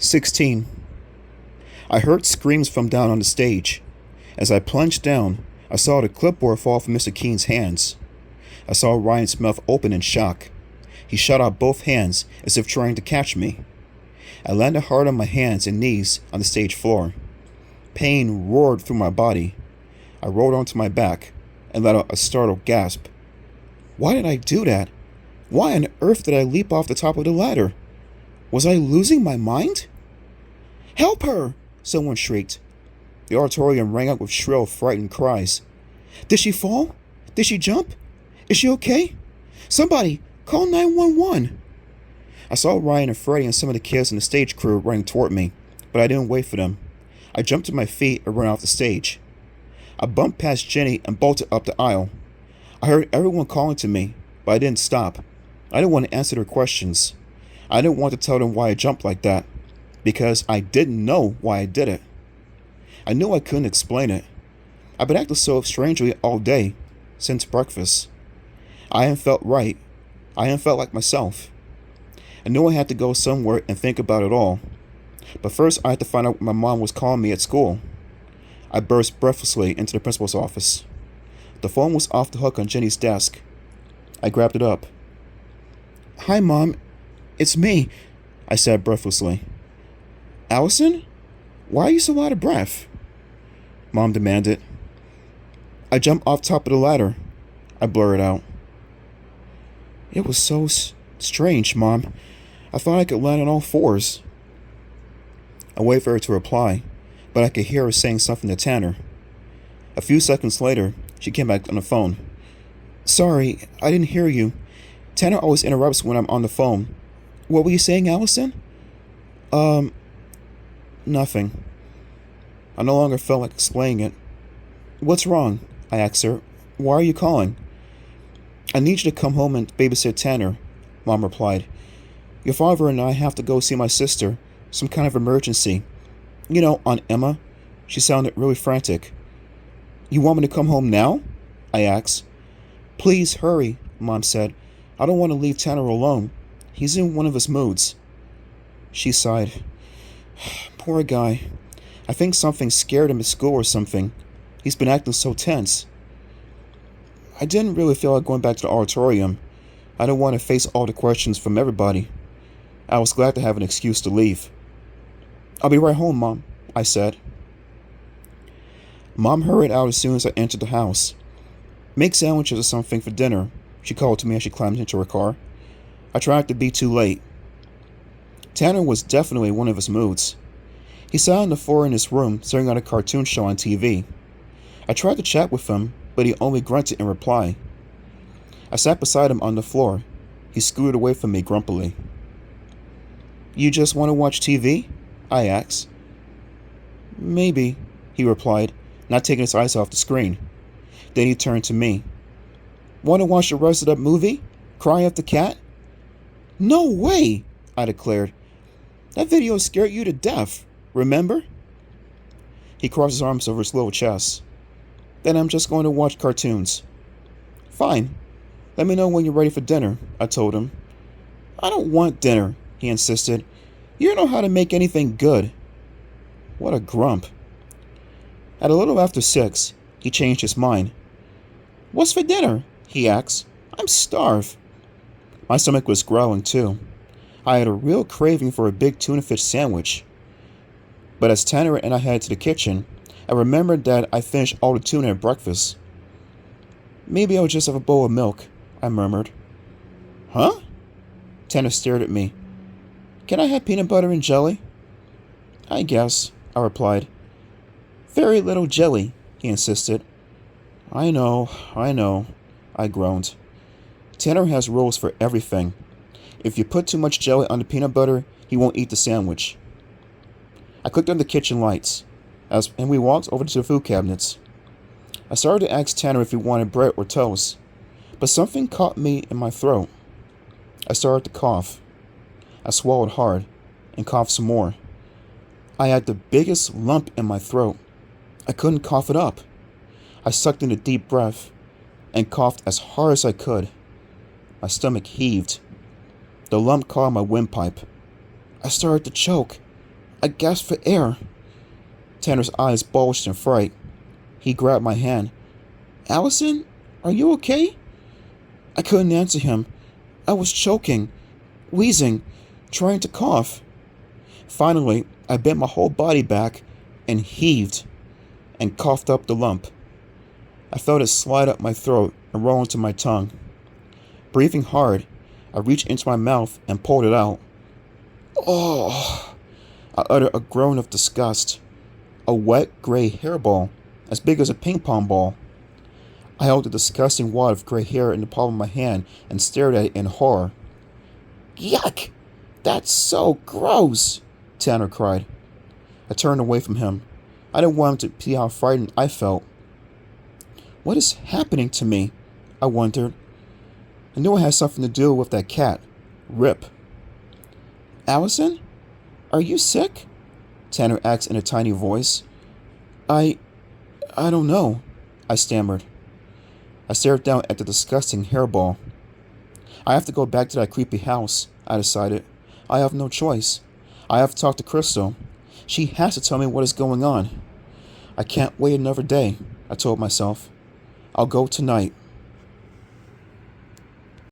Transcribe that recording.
16. I heard screams from down on the stage. As I plunged down, I saw the clipboard fall from Mr. Keene's hands. I saw Ryan's mouth open in shock. He shot out both hands as if trying to catch me. I landed hard on my hands and knees on the stage floor. Pain roared through my body. I rolled onto my back and let out a startled gasp. Why did I do that? Why on earth did I leap off the top of the ladder? Was I losing my mind? Help her! Someone shrieked. The auditorium rang out with shrill, frightened cries. Did she fall? Did she jump? Is she okay? Somebody, call 911. I saw Ryan and Freddie and some of the kids in the stage crew running toward me, but I didn't wait for them. I jumped to my feet and ran off the stage. I bumped past Jenny and bolted up the aisle. I heard everyone calling to me, but I didn't stop. I didn't want to answer their questions. I didn't want to tell them why I jumped like that, because I didn't know why I did it. I knew I couldn't explain it. I've been acting so strangely all day, since breakfast. I hadn't felt right. I hadn't felt like myself. I knew I had to go somewhere and think about it all. But first I had to find out what my mom was calling me at school. I burst breathlessly into the principal's office. The phone was off the hook on Jenny's desk. I grabbed it up. Hi, Mom. It's me, I said breathlessly. Allison? Why are you so out of breath? Mom demanded. I jumped off top of the ladder, I blurted out. It was so strange, Mom. I thought I could land on all fours. I waited for her to reply, but I could hear her saying something to Tanner. A few seconds later, she came back on the phone. Sorry, I didn't hear you. Tanner always interrupts when I'm on the phone. What were you saying, Allison? Nothing. I no longer felt like explaining it. What's wrong? I asked her. Why are you calling? I need you to come home and babysit Tanner, Mom replied. Your father and I have to go see my sister. Some kind of emergency. You know, Aunt Emma. She sounded really frantic. You want me to come home now? I asked. Please hurry, Mom said. I don't want to leave Tanner alone. He's in one of his moods. She sighed. Poor guy. I think something scared him at school or something. He's been acting so tense. I didn't really feel like going back to the auditorium. I didn't want to face all the questions from everybody. I was glad to have an excuse to leave. I'll be right home, Mom, I said. Mom hurried out as soon as I entered the house. Make sandwiches or something for dinner, she called to me as she climbed into her car. I tried to be too late. Tanner was definitely in one of his moods. He sat on the floor in his room staring at a cartoon show on TV. I tried to chat with him, but he only grunted in reply. I sat beside him on the floor. He scooted away from me grumpily. You just want to watch TV? I asked. Maybe, he replied, not taking his eyes off the screen. Then he turned to me. Want to watch the rest of that movie? Cry at the cat? No way, I declared. That video scared you to death, remember? He crossed his arms over his little chest. Then I'm just going to watch cartoons. Fine. Let me know when you're ready for dinner, I told him. I don't want dinner, he insisted. You don't know how to make anything good. What a grump. At a little after 6, he changed his mind. What's for dinner? He asked. I'm starved. My stomach was growling too. I had a real craving for a big tuna fish sandwich. But as Tanner and I headed to the kitchen, I remembered that I finished all the tuna at breakfast. Maybe I'll just have a bowl of milk, I murmured. Huh? Tanner stared at me. Can I have peanut butter and jelly? I guess, I replied. Very little jelly, he insisted. I know, I groaned. Tanner has rules for everything. If you put too much jelly on the peanut butter, he won't eat the sandwich. I clicked on the kitchen lights, and we walked over to the food cabinets. I started to ask Tanner if he wanted bread or toast, but something caught me in my throat. I started to cough. I swallowed hard and coughed some more. I had the biggest lump in my throat. I couldn't cough it up. I sucked in a deep breath and coughed as hard as I could. My stomach heaved. The lump caught my windpipe. I started to choke. I gasped for air. Tanner's eyes bulged in fright. He grabbed my hand. Allison, are you okay? I couldn't answer him. I was choking, wheezing, trying to cough. Finally, I bent my whole body back and heaved and coughed up the lump. I felt it slide up my throat and roll into my tongue. Breathing hard, I reached into my mouth and pulled it out. Oh! I uttered a groan of disgust. A wet, gray hairball, as big as a ping pong ball. I held the disgusting wad of gray hair in the palm of my hand and stared at it in horror. Yuck! That's so gross! Tanner cried. I turned away from him. I didn't want him to see how frightened I felt. What is happening to me? I wondered. I knew it had something to do with that cat, Rip. Allison? Are you sick? Tanner asked in a tiny voice. I don't know, I stammered. I stared down at the disgusting hairball. I have to go back to that creepy house, I decided. I have no choice. I have to talk to Crystal. She has to tell me what is going on. I can't wait another day, I told myself. I'll go tonight.